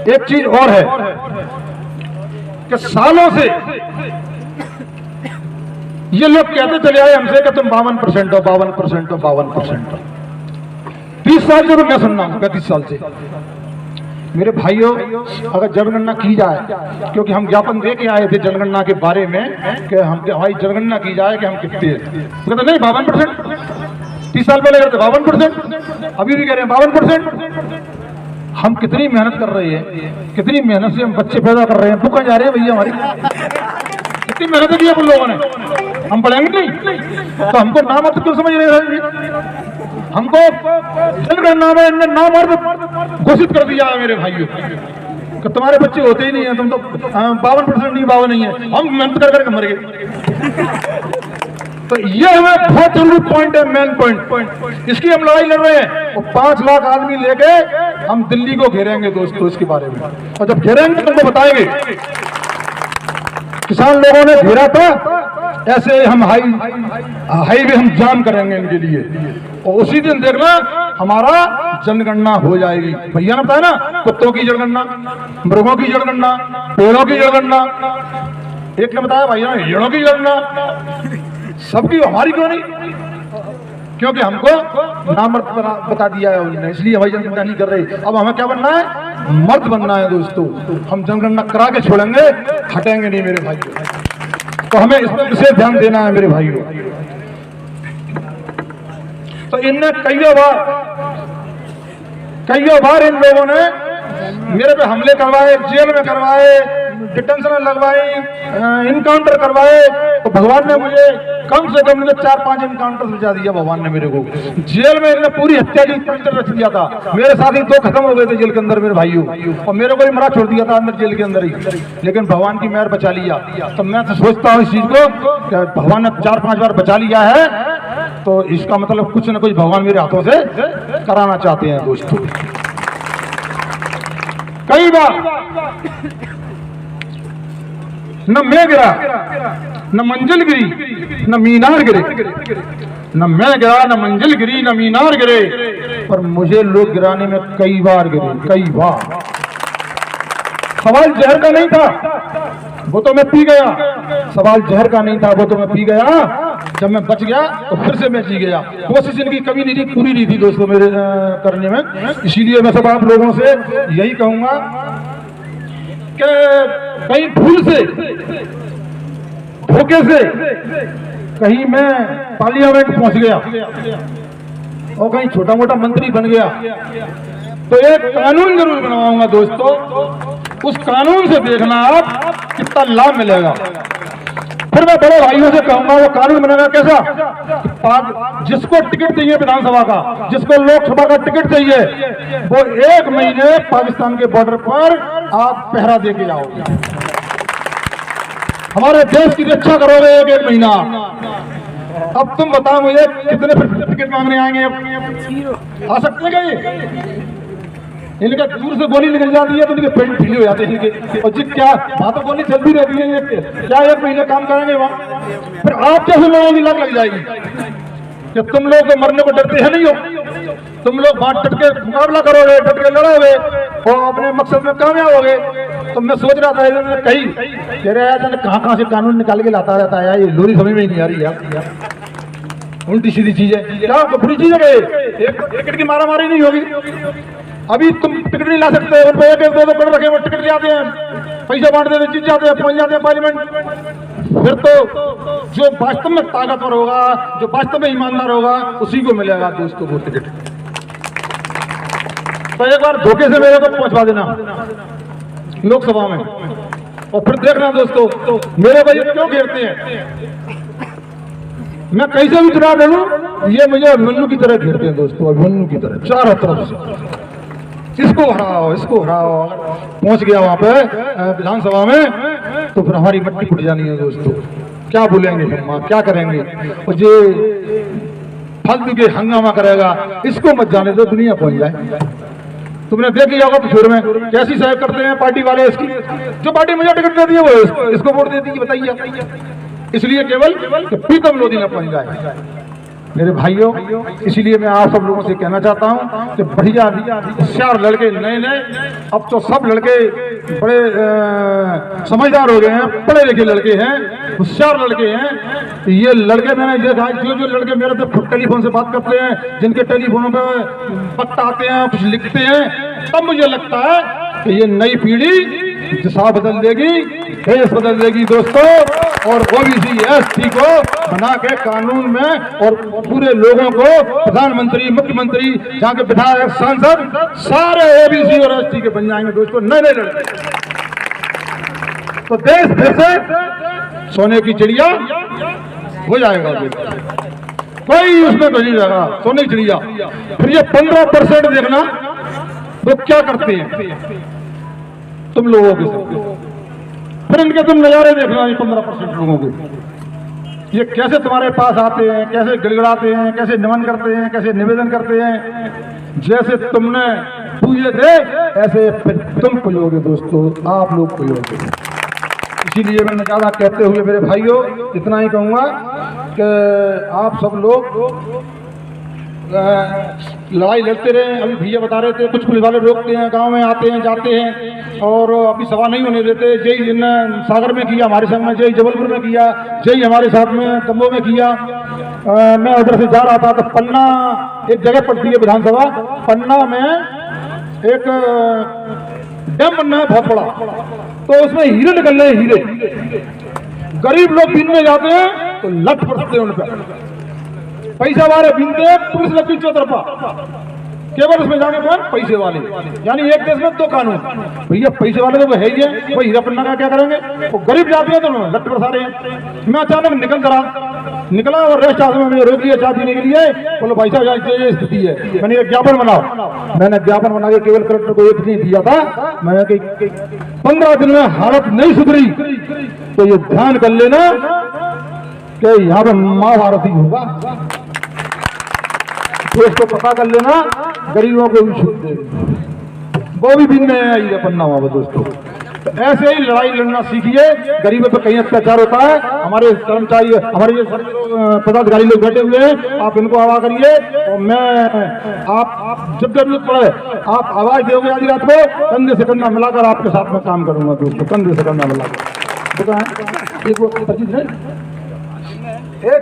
एक चीज और है कि सालों से ये लोग कहते चले आए हमसे कि तुम 52% हो, 52% हो, 52% हो। 30 साल से तो मैं सुन रहा हूं, 35 साल से। मेरे भाइयों, अगर जनगणना की जाए, क्योंकि हम ज्ञापन दे के आए थे जनगणना के बारे में कि हम भाई जनगणना की जाए कि हम कितने हैं, तो कहते नहीं 52%। 30 साल पहले कहते 52%, अभी भी कह रहे हैं 52%। हम कितनी मेहनत कर रहे हैं, कितनी मेहनत से हम बच्चे पैदा कर रहे हैं, भूखा जा रहे हैं भैया हमारी। कितनी मेहनत की है उन लोगों ने, हम पढ़ेंगे नहीं तो हमको नामर्द क्यों समझ रहे हैं? हमको जनगणना में इनने नामर्द घोषित कर दिया है मेरे भाइयों कि तुम्हारे बच्चे होते ही नहीं है, तुम तो 52% नहीं, 52 नहीं है। हम मेहनत कर करके मर गए। तो ये हमें बहुत जरूरी पॉइंट है, मेन पॉइंट। इसकी हम लड़ाई लड़ रहे हैं। और 5 लाख आदमी लेके हम दिल्ली को घेरेंगे दोस्तों इसके बारे में, और जब घेरेंगे तुमको बताएंगे। किसान लोगों ने घेरा था, ऐसे हम हाईवे हम जाम करेंगे इनके लिए, और उसी दिन देखना हमारा जनगणना हो जाएगी। भैया ने बताया ना, कुत्तों की जनगणना, मृगों की जनगणना, पेड़ों की जनगणना, एक ने बताया भैया हिरणों की जनगणना, सबकी। हमारी क्यों नहीं? क्योंकि हमको नामर्द बता दिया है उन्होंने, इसलिए हमारी जनगणना नहीं कर रही। अब हमें क्या बनना है? मर्द बनना है दोस्तों। हम जनगणना करा के छोड़ेंगे, हटेंगे नहीं मेरे भाइयों। तो हमें इस पर विशेष ध्यान देना है मेरे भाइयों। तो इनने कई बार इन लोगों ने मेरे पे हमले करवाए, जेल में करवाए, डिटेंशन लगवाई, इनकाउंटर करवाए। तो भगवान ने मुझे कम से कम 4-5 इनकाउंटर बचा दिया। भगवान ने मेरे को जेल में इन्होंने पूरी हत्या की प्लान रच दिया था। मेरे साथ ही 2 खत्म हो गए थे जेल के अंदर मेरे भाइयों, और मेरे को ही मरा छोड़ दिया था अंदर जेल के अंदर ही। लेकिन भगवान की मेहर बचा लिया। तो मैं तो सोचता हूँ इस चीज को, भगवान ने 4-5 बार बचा लिया है, तो इसका मतलब कुछ न कुछ भगवान मेरे हाथों से कराना चाहते हैं दोस्तों। कई बार न मैं गिरा, न मंजिल गिरी, न मीनार गिरे। न मैं गिरा, न मंजिल गिरी, न मीनार गिरे, पर मुझे लोग गिराने में कई बार गिरे, कई बार। सवाल जहर का नहीं था, वो तो मैं पी गया। सवाल जहर का नहीं था, वो तो मैं पी गया। जब मैं बच गया तो फिर से मैं जी गया। कोशिश इनकी कभी नहीं थी, पूरी नहीं थी दोस्तों मेरे करने में। इसीलिए मैं सब आप लोगों से यही कहूंगा कि कहीं भूल से, धोखे से कहीं मैं पार्लियामेंट पहुंच गया और कहीं छोटा मोटा मंत्री बन गया, तो एक कानून जरूर बनवाऊंगा दोस्तों। उस कानून से देखना आप कितना लाभ मिलेगा। फिर मैं बड़े भाइयों से कहूंगा वो कानून बनेगा कैसा? जिसको टिकट चाहिए विधानसभा का, जिसको लोकसभा का टिकट चाहिए, वो 1 महीने पाकिस्तान के बॉर्डर पर आप पहरा दे के जाओगे। हमारे देश की रक्षा करोगे 1 महीना। अब तुम बताओ मुझे कितने टिकट मांगने आएंगे? आ सकते हैं क्या ये? इनका दूर से गोली निकल जाती है तो इनके पेट ढीले हो जाते हैं इनके। और जी क्या वहां तो गोली चलती रहती है, क्या 1 महीने काम करेंगे वहां? फिर आप कैसे लोगों की लग जाएगी कि तुम लोग तो मरने को डरते हैं नहीं हो। तुम लोग वहां डट के मुकाबला करोगे, डट के लड़ोगे और अपने मकसद में कामयाब होगे। तो मैं सोच रहा था इन्होंने कही कह रहे यार कहाँ से कानून निकाल के लाता रहता है, ये लोरी समझ में ही नहीं आ रही है। उल्टी सीधी चीज है क्या? तो बुरी चीज है। एक टिकट की मारा मारी नहीं होगी। अभी तुम टिकट नहीं ला सकते, उनको 1-2 करोड़ रखे वो टिकट ले आते हैं, पैसा बांट देते, जीत जाते हैं, पहुंच जाते हैं पार्लियामेंट। फिर तो जो वास्तव में ताकतवर होगा, जो वास्तव में ईमानदार होगा, उसी को मिलेगा दोस्तों वो टिकट। तो एक बार धोखे से मेरे को पहुंचवा देना लोकसभा में, और फिर देखना दोस्तों मेरे भाई क्यों घेरते हैं। मैं कैसे भी चुनाव लड़ूं, ये मुझे अभिमन्यु की तरह घेरते हैं दोस्तों, अभिमन्यु की तरह चारों तरफ से। इसको हराओ, इसको हराओ। पहुंच गया वहां पे विधानसभा में तो फिर हमारी मट्टी फुट जानी है दोस्तों। क्या बोलेंगे हम, क्या करेंगे? और ये फालतू के हंगामा करेगा, इसको मत जाने दो, दुनिया पहुंच जाए। तुमने देख लिया होगा पिछोर में कैसी सहयोग करते हैं पार्टी वाले। इसकी जो पार्टी मुझे टिकट देती है वो इसको वोट देती है, बताइए। इसलिए केवल प्रीतम लोधी न पहुंच जाए। मेरे भाइयों, इसीलिए मैं आप सब लोगों से कहना चाहता हूं कि बढ़िया होशियार लड़के नए नए, अब तो सब लड़के बड़े समझदार हो गए हैं, पढ़े लिखे लड़के हैं, होशियार लड़के हैं। ये लड़के मैंने देखा, जो लड़के मेरे से टेलीफोन से बात करते हैं, जिनके टेलीफोनों पे वक्त आते हैं, कुछ लिखते हैं, तब मुझे लगता है कि ये नई पीढ़ी दिशा बदल देगी, देश बदल देगी दोस्तों। और ओबीसी एसटी को बना के कानून में और पूरे लोगों को प्रधानमंत्री, मुख्यमंत्री, जहाँ के विधायक, सांसद सारे ओबीसी और एसटी के बन जाएंगे दोस्तों, नए नए लड़के। तो देश फिर से सोने की चिड़िया हो जाएगा, कोई उसमें नहीं जाएगा, सोने की चिड़िया। फिर ये 15% देखना वो क्या करते हैं तुम लोगों के साथ, फिर इनके तुम नजारे देखना। 15% लोगों के ये कैसे तुम्हारे पास आते हैं, कैसे गिड़गिड़ाते हैं, कैसे नमन करते हैं, कैसे निवेदन करते हैं। जैसे तुमने पूजे थे ऐसे फिर तुम पूजोगे दोस्तों, आप लोग पूजोगे। इसीलिए मैंने ज्यादा कहते हुए मेरे भाइयों इतना ही कहूँगा कि आप सब लोग लड़ाई लड़ते रहे। अभी भैया बता रहे थे कुछ पुलिस वाले रोकते हैं, गांव में आते हैं, जाते हैं और अभी सभा नहीं होने देते। जय जिन्होंने सागर में किया हमारे संग में, जय जबलपुर में किया, जय हमारे साथ में दमोह में किया। मैं उधर से जा रहा था तो पन्ना एक जगह पड़ती है विधानसभा, पन्ना में एक डैम बनना है बहुत बड़ा, तो उसमें हीरे निकल रहे, हीरे। गरीब लोग बीनने जाते हैं तो लट पड़ते हैं उन पर, पैसा वाले बीनते हैं, पुलिस लगती चौतरफा, केवल उसमें जाने पर पैसे वाले। यानी एक देश में दो कानून। भैया पैसे वाले तो वो है ही है, वो हीरा पन्ना का क्या करेंगे, वो गरीब जाते हैं तो लट बरसा रहे हैं। मैं अचानक निकला और रेस्ट हाउस में मुझे रोक लिया चाय पीने के लिए। बोलो भाई साहब ये स्थिति है, मैंने एक ज्ञापन बनाओ। मैंने ज्ञापन बना के केवल कलेक्टर को एक नहीं दिया था, मैंने 15 दिन में हालत नहीं सुधरी तो ये ध्यान कर लेना कि यहाँ पे महाभारत ही होगा। देश को पता कर लेना, गरीबों को भी छूट दे, वो भी बिन में पन्ना हुआ दोस्तों। तो ऐसे ही लड़ाई लड़ना सीखिए। गरीबों पर कहीं अत्याचार होता है, हमारे कर्मचारी, हमारे जो पदाधिकारी लोग बैठे हुए हैं, आप इनको आवाज करिए। और मैं आप जब जरूरत पड़े आप आवाज दोगे, आधी रात को कंधे से कंधा मिलाकर आपके साथ में काम करूंगा दोस्तों, कंधे से कंधा मिलाकर। एक